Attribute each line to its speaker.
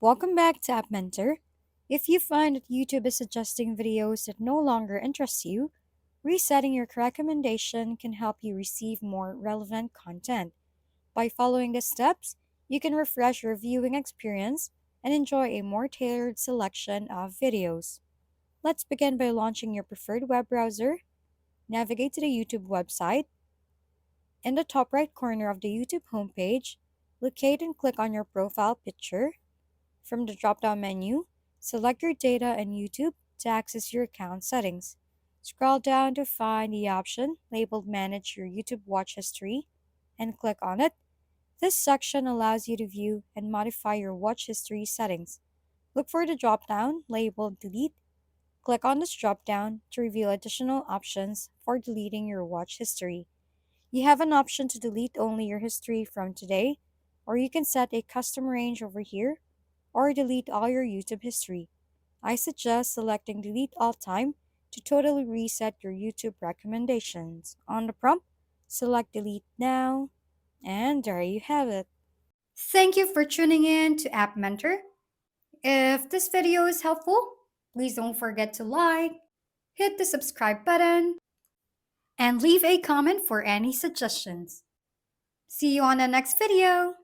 Speaker 1: Welcome back to App Mentor. If you find that YouTube is suggesting videos that no longer interest you, resetting your recommendation can help you receive more relevant content. By following the steps, you can refresh your viewing experience and enjoy a more tailored selection of videos. Let's begin by launching your preferred web browser. Navigate to the YouTube website. In the top right corner of the YouTube homepage, locate and click on your profile picture. From the drop-down menu, select your data and YouTube to access your account settings. Scroll down to find the option labeled Manage Your YouTube Watch History and click on it. This section allows you to view and modify your watch history settings. Look for the drop-down labeled Delete. Click on this drop-down to reveal additional options for deleting your watch history. You have an option to delete only your history from today, or you can set a custom range over here or delete all your YouTube history. I suggest selecting Delete All Time to totally reset your YouTube recommendations. On the prompt, select Delete Now, and there you have it. Thank you for tuning in to App Mentor. If this video is helpful, please don't forget to like, hit the subscribe button, and leave a comment for any suggestions. See you on the next video!